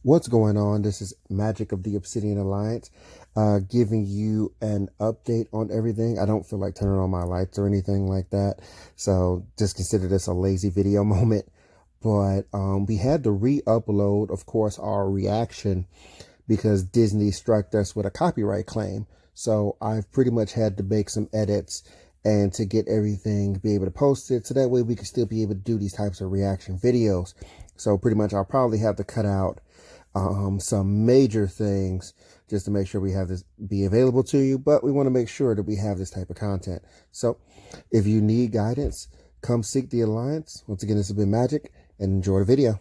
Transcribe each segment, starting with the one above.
What's going on? This is Magic of the Obsidian Alliance, giving you an update on everything. I don't feel like turning on my lights or anything like that, so just consider this a lazy video moment. But we had to re-upload, of course, our reaction because Disney struck us with a copyright claim. So I've pretty much had to make some edits and to get everything, be able to post it, so that way we can still be able to do these types of reaction videos. So pretty much I'll probably have to cut out some major things just to make sure we have this be available to you, but we want to make sure that we have this type of content. So if you need guidance, come seek the Alliance. Once again, this has been Magic, and enjoy the video.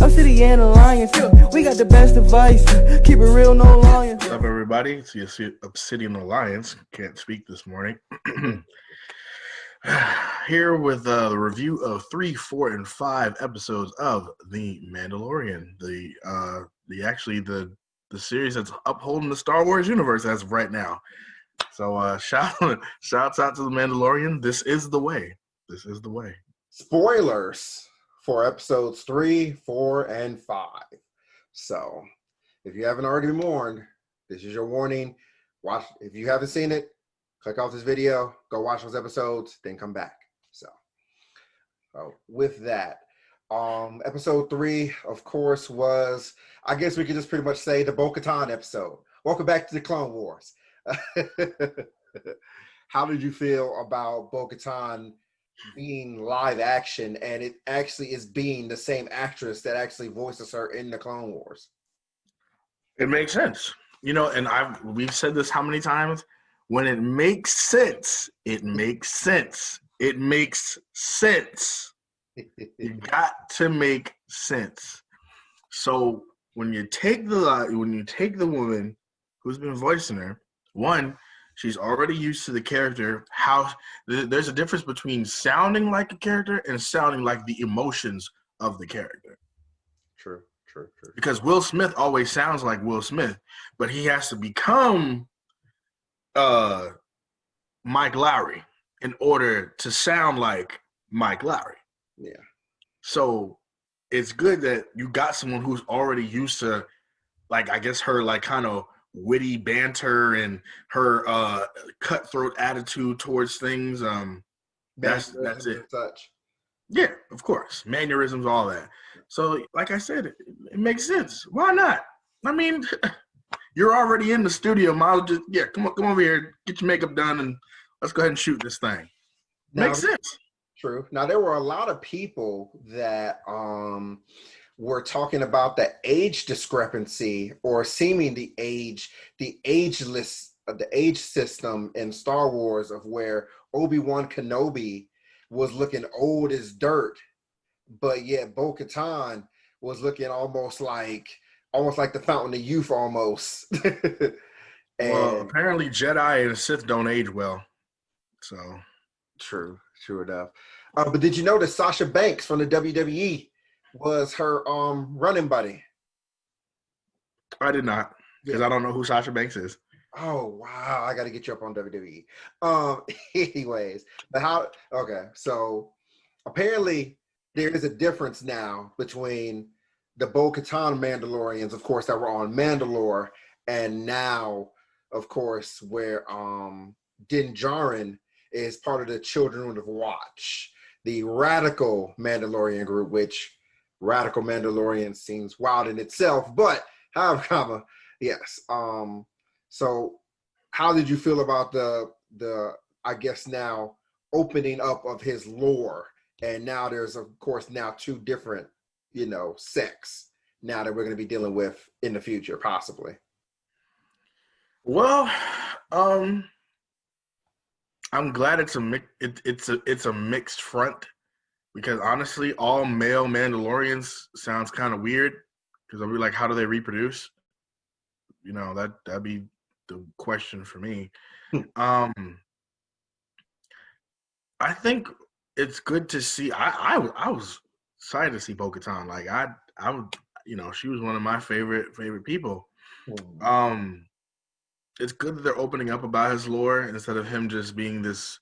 Obsidian Alliance, we got the best advice. Keep it real, no lying. What's up, everybody? It's the Obsidian Alliance. Can't speak this morning. Here with the review of 3, 4, and 5 episodes of The Mandalorian, the series that's upholding the Star Wars universe as of right now. So shouts out to The Mandalorian. This is the way. This is the way. Spoilers for episodes 3, 4, and 5. So if you haven't already been warned, this is your warning. Watch. If you haven't seen it, click off this video, go watch those episodes, then come back. So with that, episode 3, of course, was, I guess we could just pretty much say, the Bo-Katan episode. Welcome back to the Clone Wars. How did you feel about Bo-Katan being live action, and it actually is being the same actress that actually voices her in the Clone Wars? It makes sense. And we've said this how many times? When it makes sense, it makes sense. It makes sense. You got to make sense. So when you take the woman who's been voicing her, one, she's already used to the character. There's a difference between sounding like a character and sounding like the emotions of the character. True. Because Will Smith always sounds like Will Smith, but he has to become Mike Lowry in order to sound like Mike Lowry. Yeah. So it's good that you got someone who's already used to, like, I guess her like kind of witty banter and her cutthroat attitude towards things. That's it. Touch. Yeah, of course. Mannerisms, all that. So, like I said, it makes sense. Why not? I mean, you're already in the studio. Might just come over here, get your makeup done, and let's go ahead and shoot this thing. Makes sense. True. Now, there were a lot of people that were talking about the age discrepancy, or seeming the age system in Star Wars, of where Obi-Wan Kenobi was looking old as dirt, but yet Bo-Katan was looking almost like the Fountain of Youth almost. Well, apparently Jedi and Sith don't age well. So true enough. But did you know that Sasha Banks from the WWE was her running buddy? I did not, because I don't know who Sasha Banks is. Oh wow, I got to get you up on WWE. Anyways, so apparently there is a difference now between the Bo-Katan Mandalorians, of course, that were on Mandalore, and now, of course, where Din Djarin is part of the Children of Watch, the radical Mandalorian group, which radical Mandalorian seems wild in itself, but however, yes. So how did you feel about the I guess now opening up of his lore, and now there's of course now 2 different sects now that we're going to be dealing with in the future, possibly? Well, I'm glad it's a mixed front, because honestly, all male Mandalorians sounds kind of weird, because I'll be like, how do they reproduce? That'd be the question for me. I think it's good to see. I was excited to see Bo-Katan. Like I would, she was one of my favorite people. It's good that they're opening up about his lore instead of him just being this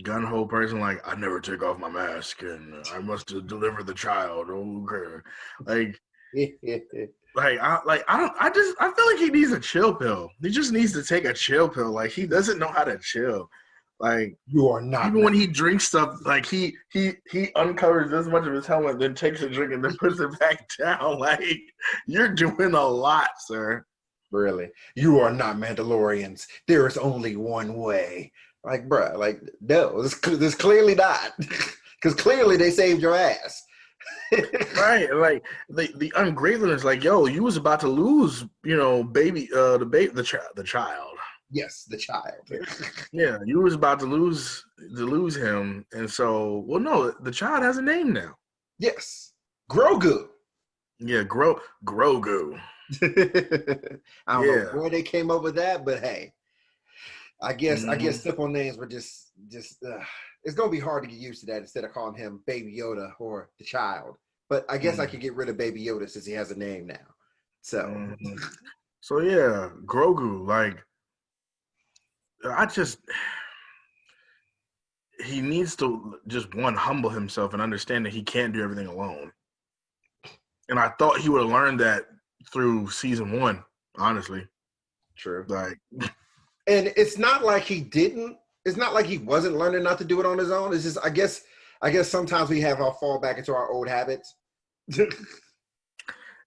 gun-ho person, like, I never take off my mask and I must deliver the child. Okay. Like, I feel like he needs a chill pill. He just needs to take a chill pill. Like, he doesn't know how to chill. Like, You are not. even when he drinks stuff, like he uncovers this much of his helmet, then takes a drink and then puts it back down. Like, you're doing a lot, sir. Really, you are not Mandalorians. There is only one way. Like, bruh, like, no, this clearly not. Because clearly they saved your ass. Right, like the ungratefulness, like, yo, you was about to lose, the child. Yes, the child. Yeah, you was about to lose him, and so, well, no, the child has a name now. Yes, Grogu. Yeah, Grogu. I don't know where they came up with that, but hey, I guess simple names were just it's gonna be hard to get used to that instead of calling him Baby Yoda or the child. But I guess I could get rid of Baby Yoda since he has a name now. So, so yeah, Grogu. Like, he needs to just humble himself and understand that he can't do everything alone. And I thought he would have learned that through season 1. Honestly, true. Like, and it's not like he didn't. It's not like he wasn't learning not to do it on his own. It's just I guess sometimes we have our fall back into our old habits.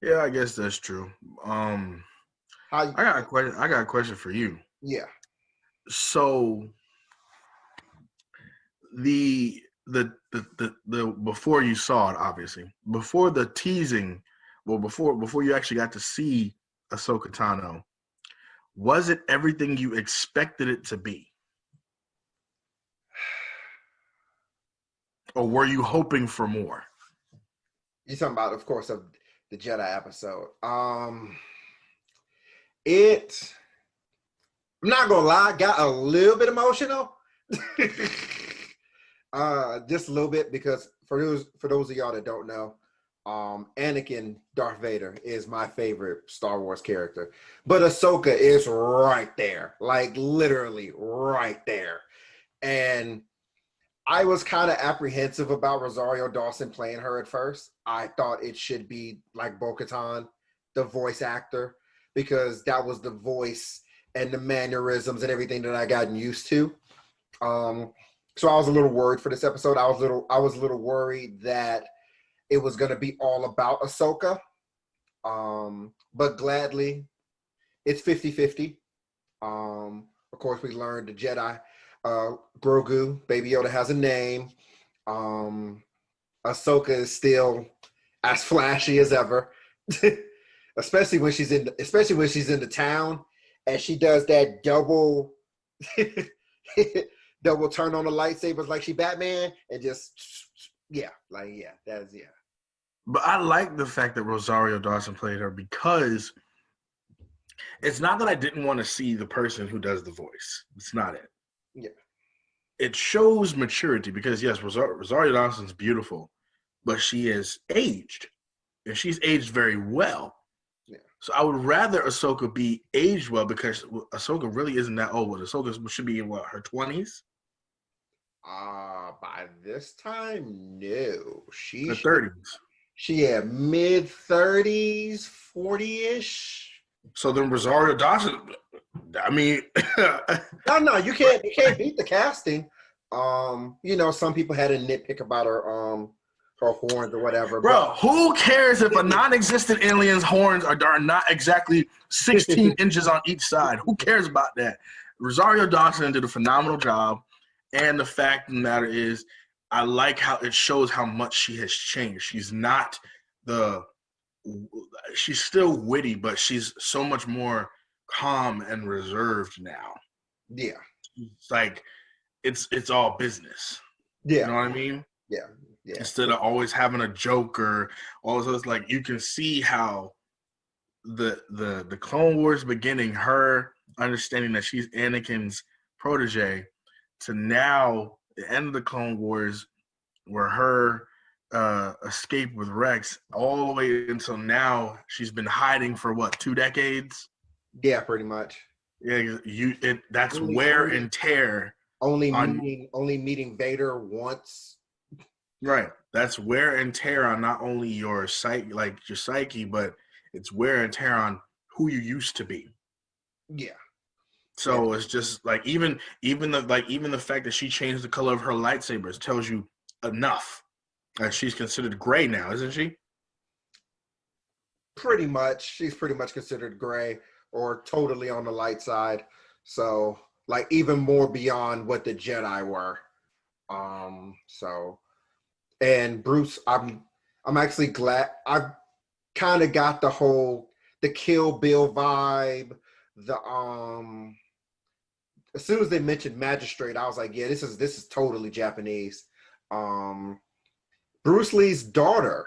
Yeah, I guess that's true. I got a question for you. Yeah. So the before you saw it, obviously, before the teasing, well, before you actually got to see Ahsoka Tano, was it everything you expected it to be? Or were you hoping for more? You're talking about, of course, of the Jedi episode. I'm not gonna lie, got a little bit emotional. Just a little bit, because for those of y'all that don't know, Anakin Darth Vader is my favorite Star Wars character. But Ahsoka is right there. Like, literally right there. And I was kind of apprehensive about Rosario Dawson playing her at first. I thought it should be like Bo-Katan, the voice actor, because that was the voice and the mannerisms and everything that I gotten used to. So I was a little worried for this episode. I was a little worried that it was going to be all about Ahsoka. But gladly, it's 50-50. Of course, we learned the Jedi. Grogu, Baby Yoda, has a name. Ahsoka is still as flashy as ever, especially when she's in the town and she does that double turn on the lightsabers like she Batman and just that is. But I like the fact that Rosario Dawson played her, because it's not that I didn't want to see the person who does the voice. It's not it. Yeah. It shows maturity, because yes, Rosario Dawson's beautiful, but she is aged, and she's aged very well. Yeah. So I would rather Ahsoka be aged well, because Ahsoka really isn't that old. Ahsoka should be in her 20s. By this time, no. Her 30s. She had mid 30s, 40-ish. So then Rosario Dawson, I mean, no, you can't beat the casting. Some people had a nitpick about her horns or whatever. Bro, who cares if a non-existent alien's horns are not exactly 16 inches on each side? Who cares about that? Rosario Dawson did a phenomenal job, and the fact of the matter is, I like how it shows how much she has changed. She's still witty, but she's so much more calm and reserved now. Yeah. It's like, it's all business. Yeah. You know what I mean? Yeah. Yeah. Instead of always having a joke or all this other, like, you can see how the Clone Wars beginning, her understanding that she's Anakin's protege, to now the end of the Clone Wars, where her escape with Rex, all the way until now, she's been hiding for 2 decades? Yeah, pretty much. Yeah, that's wear and tear. Only meeting Vader once. Right. That's wear and tear on not only your psyche, but it's wear and tear on who you used to be. Yeah. So it's just like even the fact that she changed the color of her lightsabers tells you enough. Like she's considered gray now, isn't she? Pretty much. She's pretty much considered gray or totally on the light side. So like even more beyond what the Jedi were. So and Bruce, I'm actually glad I've kind of got the Kill Bill vibe. The as soon as they mentioned magistrate, I was like, yeah, this is totally Japanese. Bruce Lee's daughter,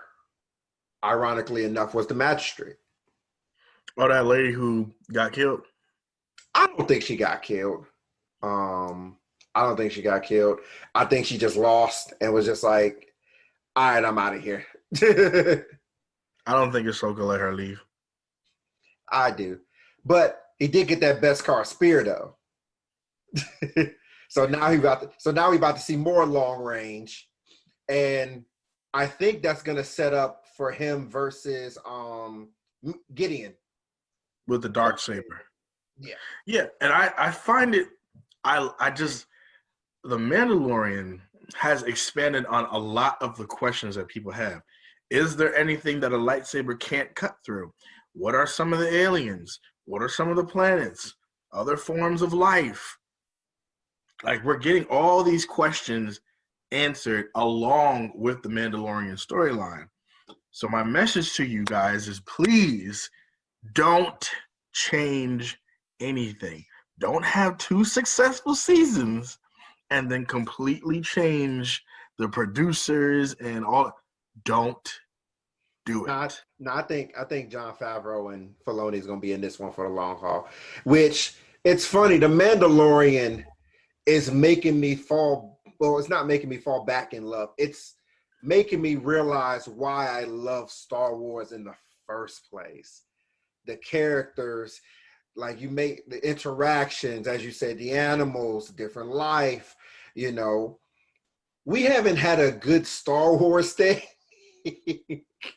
ironically enough, was the magistrate. Oh, that lady who got killed? I don't think she got killed. I don't think she got killed. I think she just lost and was just like, all right, I'm out of here. I don't think Ahsoka let her leave. I do. But he did get that Beskar spear though. So now we about to see more long range. And I think that's gonna set up for him versus Gideon. With the dark saber. Yeah. Yeah. And I find it I just The Mandalorian has expanded on a lot of the questions that people have. Is there anything that a lightsaber can't cut through? What are some of the aliens? What are some of the planets? Other forms of life? Like, we're getting all these questions answered along with the Mandalorian storyline. So my message to you guys is, please don't change anything. Don't have 2 successful seasons and then completely change the producers and all. Don't do it. No, I think Jon Favreau and Filoni is going to be in this one for the long haul. Which, it's funny, The Mandalorian is making me fall. Well, it's not making me fall back in love. It's making me realize why I love Star Wars in the first place. The characters, like you make the interactions, as you said, the animals, different life. You know, we haven't had a good Star Wars thing.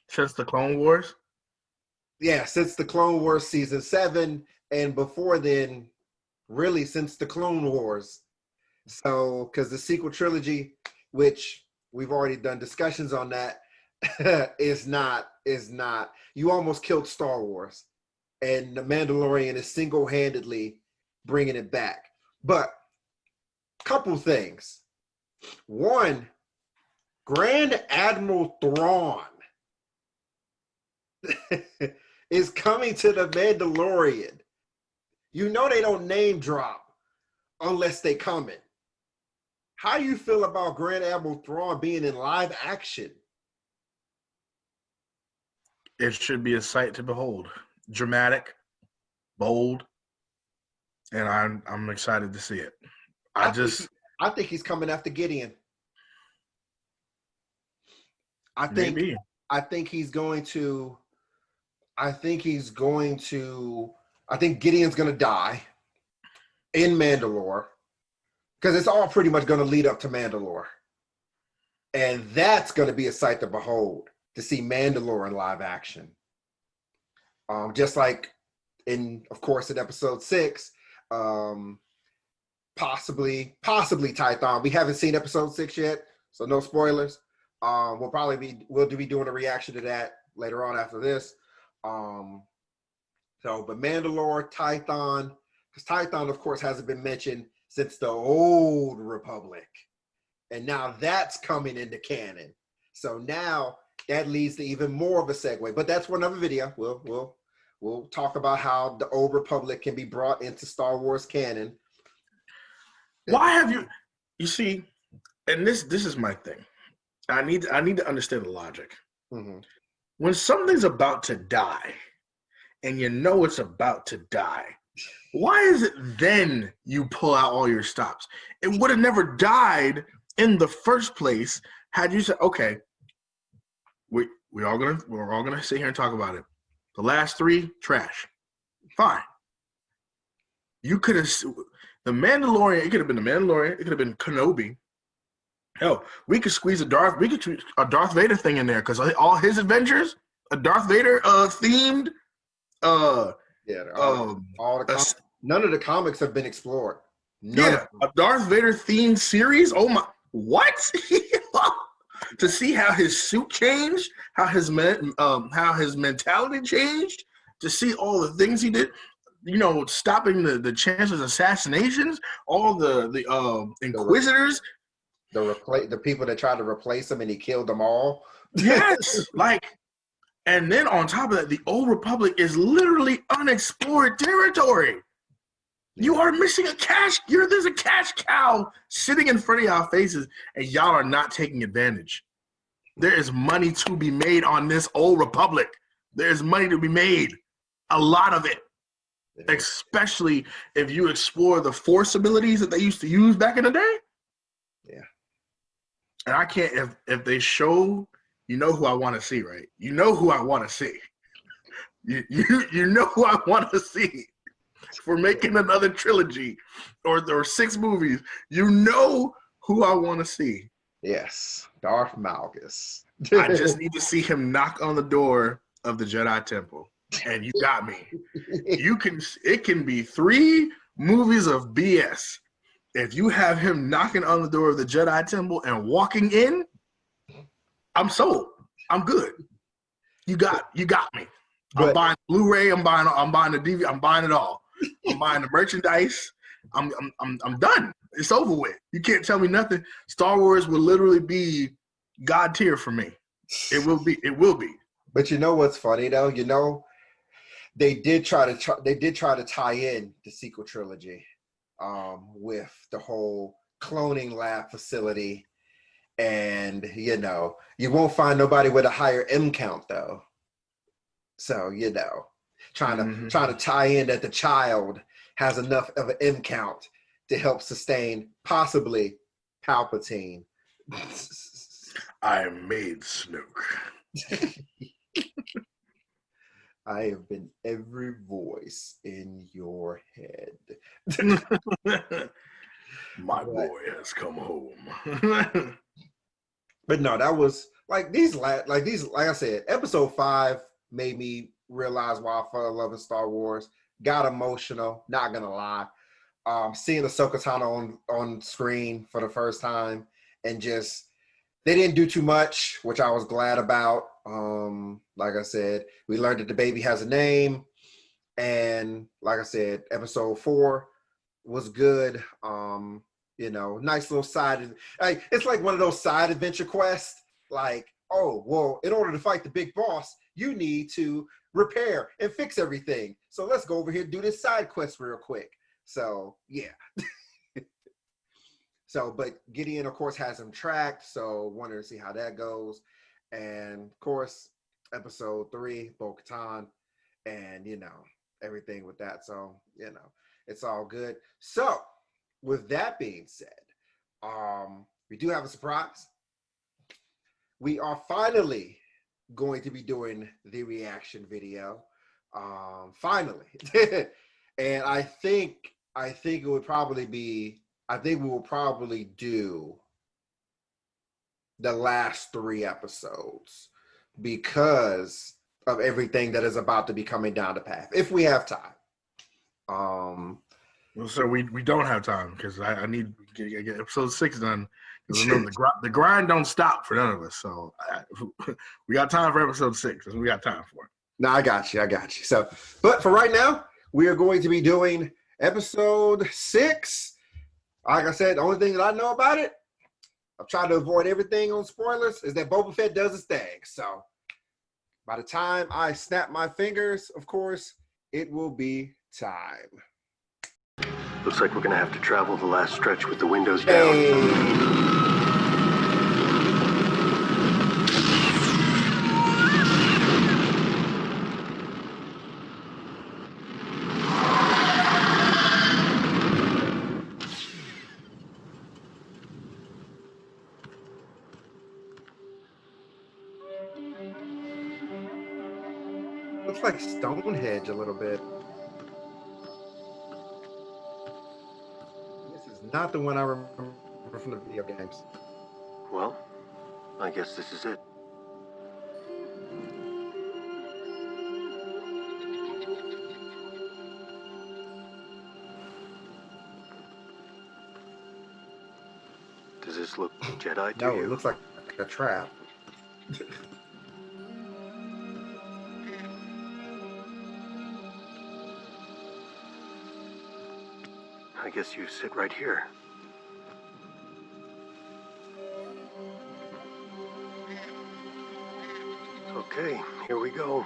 Since the Clone Wars? Yeah, since the Clone Wars season 7, and before then, really since the Clone Wars. So, because the sequel trilogy, which we've already done discussions on that, is not. You almost killed Star Wars, and The Mandalorian is single-handedly bringing it back. But couple things. One, Grand Admiral Thrawn is coming to The Mandalorian. You know they don't name drop unless they coming. How you feel about Grand Admiral Thrawn being in live action? It should be a sight to behold. Dramatic, bold, and I'm excited to see it. I think he's coming after Gideon. I think Gideon's going to die in Mandalore, because it's all pretty much going to lead up to Mandalore. And that's going to be a sight to behold, to see Mandalore in live action. Just like in episode 6, possibly Tython. We haven't seen episode 6 yet, so no spoilers. We'll be doing a reaction to that later on after this. But Mandalore, Tython, because Tython, of course, hasn't been mentioned since the Old Republic, and now that's coming into canon. So now that leads to even more of a segue. But that's for another video. We'll talk about how the Old Republic can be brought into Star Wars canon. Why have you see? And this is my thing. I need to understand the logic. Mm-hmm. When something's about to die, and you know it's about to die, why is it then you pull out all your stops? It would have never died in the first place had you said, okay, we're all gonna sit here and talk about it. The last 3, trash. Fine. You could have the Mandalorian. It could have been the Mandalorian. It could have been Kenobi. Hell, we could squeeze a Darth Vader thing in there because all his adventures, a Darth Vader themed uh Yeah, um all the a, none of the comics have been explored. None yeah, of them. a Darth Vader themed series. Oh my, what? To see how his suit changed, how his mentality changed, to see all the things he did, stopping the Chancellor's assassinations, all the Inquisitors. The people that tried to replace him and he killed them all. Yes, like, and then on top of that, the Old Republic is literally unexplored territory. You are missing a there's a cash cow sitting in front of y'all faces, and y'all are not taking advantage. There is money to be made on this Old Republic. There's money to be made. A lot of it. Especially if you explore the Force abilities that they used to use back in the day. Yeah. And I can't, if they show, you know who I want to see, right? You know who I want to see. You know who I want to see. For making another trilogy or 6 movies, you know who I want to see. Yes, Darth Malgus. I just need to see him knock on the door of the Jedi Temple, and you got me. It can be 3 movies of BS. If you have him knocking on the door of the Jedi Temple and walking in, I'm sold. I'm good. You got me. I'm buying Blu-ray. I'm buying the DVD. I'm buying it all. I'm buying the merchandise. I'm done. It's over with. You can't tell me nothing. Star Wars will literally be God tier for me. It will be. But you know what's funny though? You know, they did try to tie in the sequel trilogy with the whole cloning lab facility, and you won't find nobody with a higher M count though. So trying to tie in that the child has enough of an M count to help sustain possibly Palpatine. I made Snoke. I have been every voice in your head. My boy has come home. But no, that was like like I said, episode 5 made me realize why I fell in love with Star Wars. Got emotional, not gonna lie. Seeing Ahsoka Tano on screen for the first time, and just they didn't do too much, which I was glad about. Like I said, we learned that the baby has a name, and like I said, episode 4 was good. Nice little side. It's like one of those side adventure quests. Like, oh well, in order to fight the big boss, you need to repair and fix everything. So let's go over here and do this side quest real quick. So yeah. But Gideon, of course, has him tracked. So wanted to see how that goes. And of course, episode 3, Bo-Katan, and everything with that. So it's all good. So with that being said, we do have a surprise. We are finally going to be doing the reaction video. Finally. And I think it would probably be, I think we will probably do the last 3 episodes because of everything that is about to be coming down the path, if we have time. Well, sir, we don't have time because I need to get episode 6 done. Because remember, the grind don't stop for none of us. So we got time for episode 6. That's what we got time for. No, I got you. So, but for right now, we are going to be doing episode 6. Like I said, the only thing that I know about it, I've tried to avoid everything on spoilers, is that Boba Fett does his thing. So by the time I snap my fingers, of course, it will be time. Looks like we're gonna have to travel the last stretch with the windows down. Looks like Stonehenge a little bit. This is not the one I remember from the video games. Well, I guess this is it. Does this look Jedi to No, you? it looks like a trap. I guess you sit right here. Okay, here we go.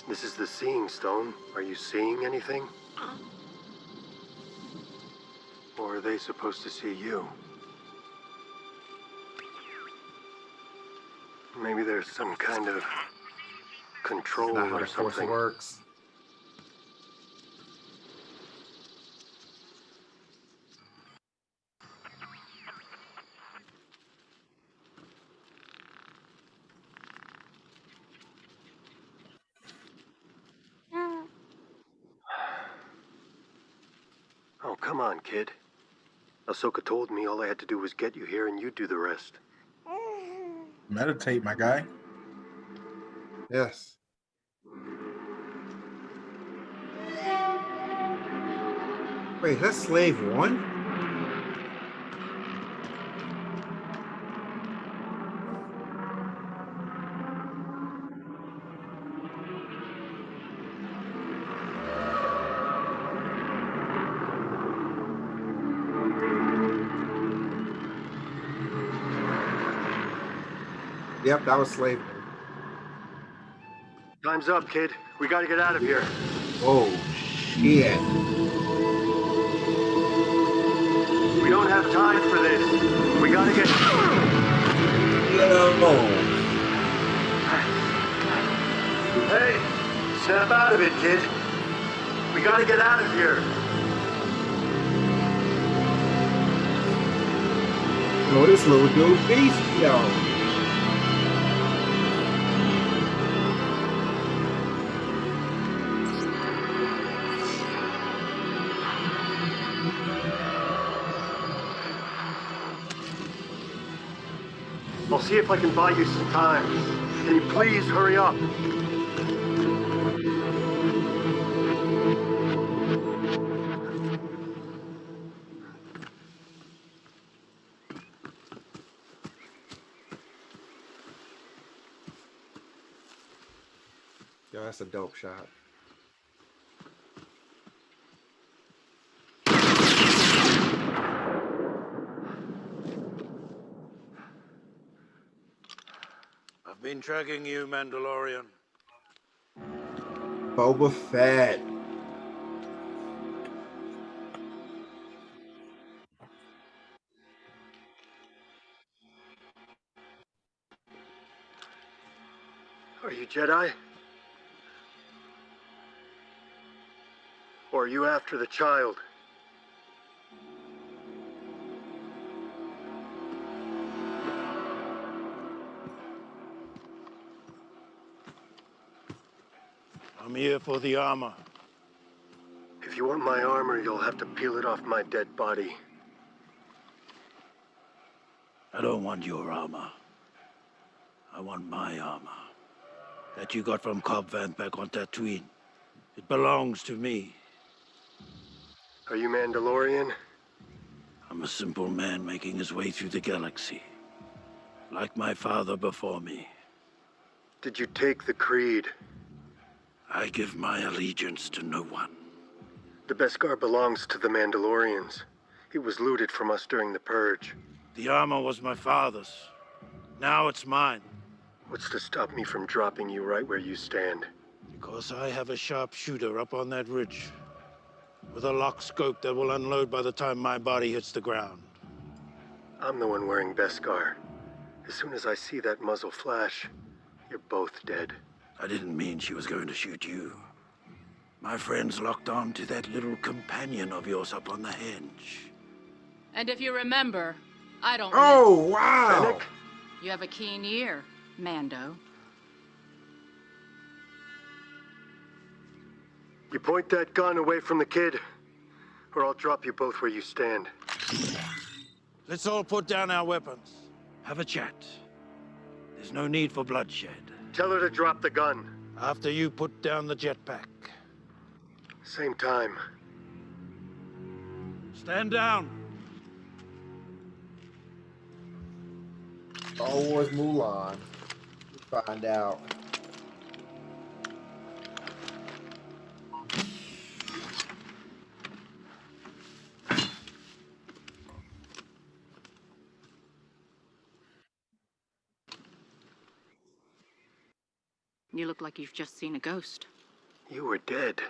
This is the seeing stone. Are you seeing anything? Or are they supposed to see you? Maybe there's some kind of control Not how or the Force something. works. Oh, come on, kid. Ahsoka told me all I had to do was get you here and you'd do the rest. Meditate, my guy. Yes. Wait, that's Slave One? Yep, that was Slave One. Time's up, kid. We gotta get out of here. Oh, shit. We don't have time for this. We gotta get... No. Hey, snap out of it, kid. We gotta get out of here. Oh, this little dude beast, yo. I'll see if I can buy you some time. Can you please hurry up? Yo, that's a dope shot. I've been tracking you, Mandalorian. Boba Fett. Are you Jedi? Or are you after the child? I'm here for the armor. If you want my armor, you'll have to peel it off my dead body. I don't want your armor. I want my armor. That you got from Cobb Vanth back on Tatooine. It belongs to me. Are you Mandalorian? I'm a simple man making his way through the galaxy. Like my father before me. Did you take the creed? I give my allegiance to no one. The Beskar belongs to the Mandalorians. It was looted from us during the Purge. The armor was my father's. Now it's mine. What's to stop me from dropping you right where you stand? Because I have a sharpshooter up on that ridge. With a lock scope that will unload by the time my body hits the ground. I'm the one wearing Beskar. As soon as I see that muzzle flash, you're both dead. I didn't mean she was going to shoot you. My friend's locked on to that little companion of yours up on the henge. And if you remember, I don't Oh, miss. wow. Fennec? You have a keen ear, Mando. You point that gun away from the kid, or I'll drop you both where you stand. Let's all put down our weapons. Have a chat. There's no need for bloodshed. Tell her to drop the gun. After you put down the jetpack. Same time. Stand down. Star Wars Mulan. Let's find out. You look like you've just seen a ghost. You were dead.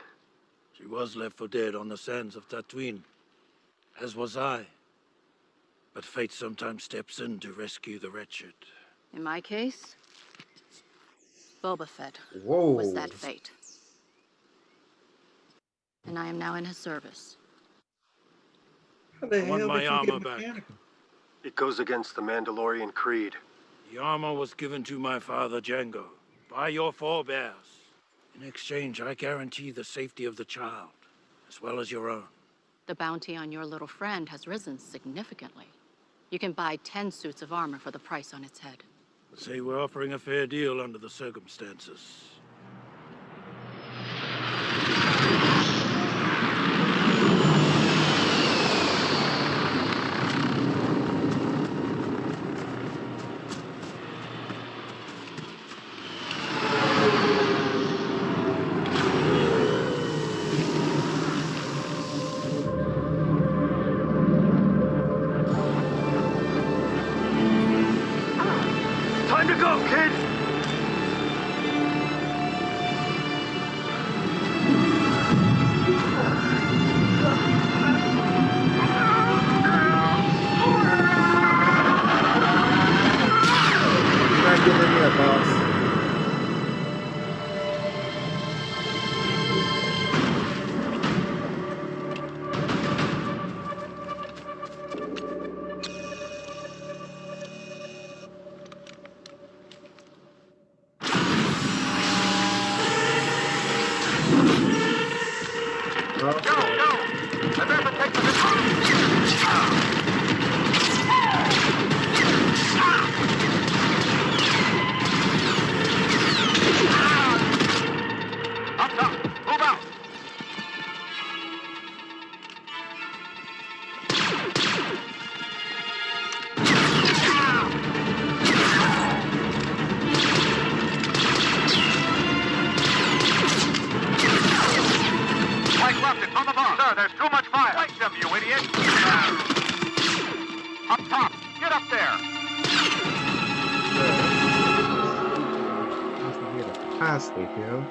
She was left for dead on the sands of Tatooine, as was I. But fate sometimes steps in to rescue the wretched. In my case, Boba Fett Whoa. was that fate. And I am now in his service. How the I want hell my did you armor get back. mechanical? It goes against the Mandalorian creed. The armor was given to my father Django by your forebears. In exchange, I guarantee the safety of the child, as well as your own. The bounty on your little friend has risen significantly. You can buy 10 suits of armor for the price on its head. Say we're offering a fair deal under the circumstances. Time to go, kid! You're not getting in there, boss. Sir, there's too much fire. Light them, you idiot. Up top. Get up there. Fantastic, yo.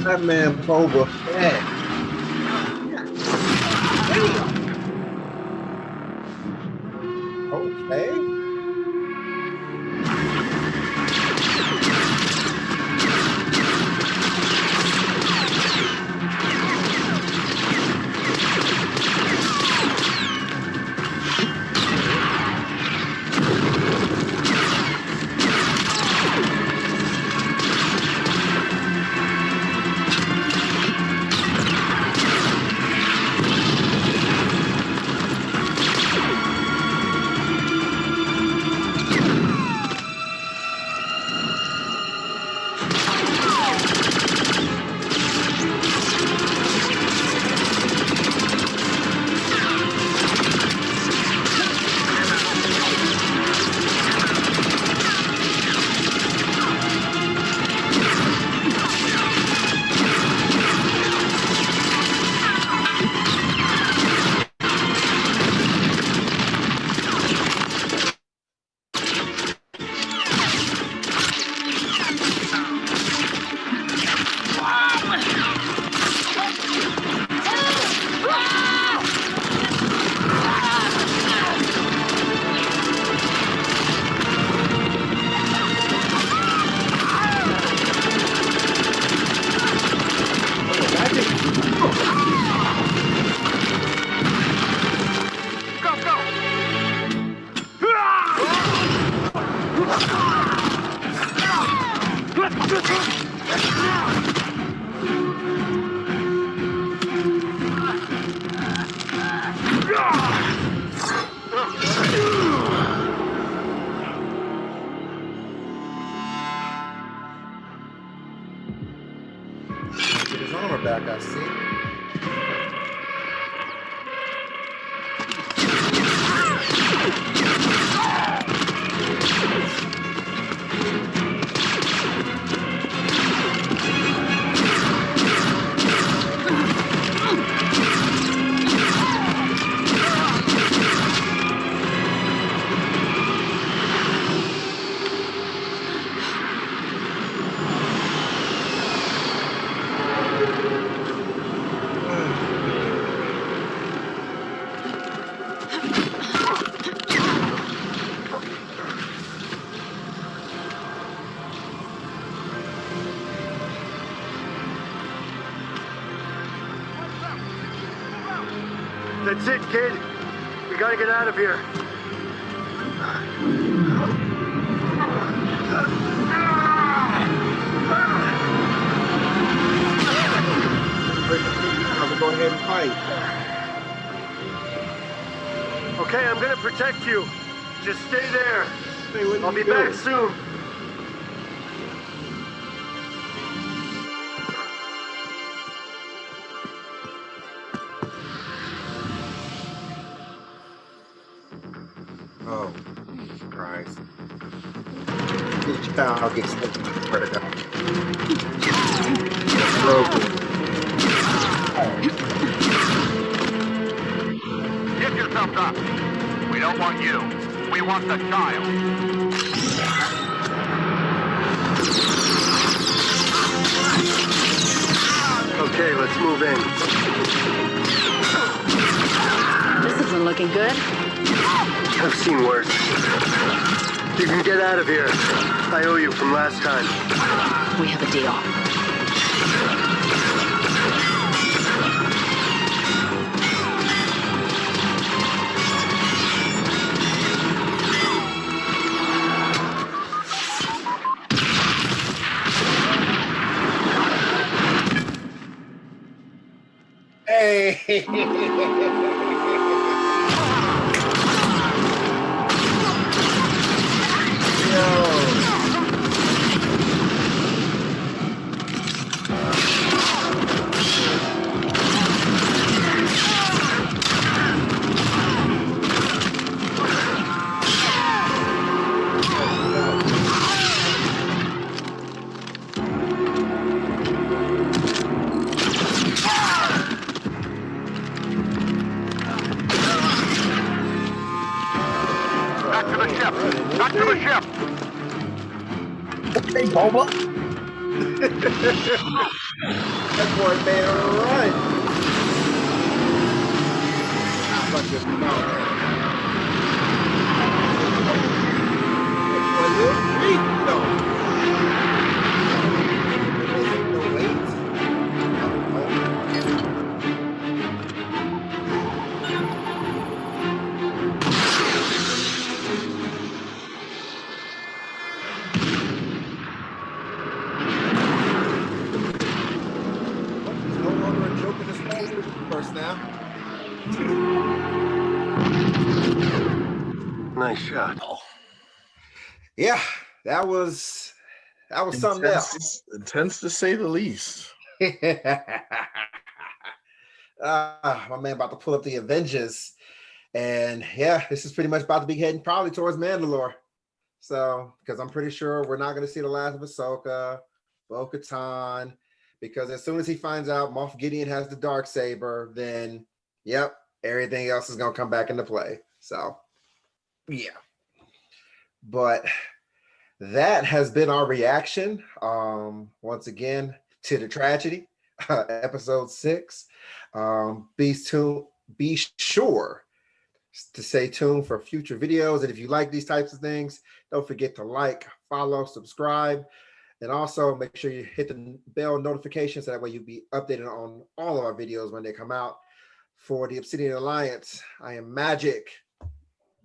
That man Boba Fett. Okay. Get his armor back, I see. That's it, kid. We gotta get out of here. I'm gonna go ahead and fight. Okay, I'm gonna protect you. Just stay there. Hey, what are I'll you be back doing? soon. Oh, Christ. This child gets spread it out. Get yourself up. We don't want you. We want the child. Okay, let's move in. This isn't looking good. I've seen worse. You can get out of here. I owe you from last time. We have a deal. Hey! Back to the ship. Back to the ship. Okay, Boba. That boy made a run. Fuck this mouth. No. No, wait. He's no longer a joke in this whole universe now. Nice shot. Yeah, that was something else. Intense to say the least. My man about to pull up the Avengers. And yeah, this is pretty much about to be heading probably towards Mandalore. So, because I'm pretty sure we're not going to see the last of Ahsoka, Bo-Katan, because as soon as he finds out Moff Gideon has the Darksaber, then, yep, everything else is going to come back into play. So, yeah. But that has been our reaction, once again, to the tragedy, episode 6. Be sure to stay tuned for future videos. And if you like these types of things, don't forget to like, follow, subscribe, and also make sure you hit the bell notification so that way you'll be updated on all of our videos when they come out. For the Obsidian Alliance, I am Magic.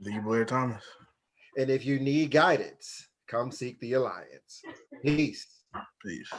Lee Blair Thomas. And if you need guidance, come seek the Alliance. Peace. Peace.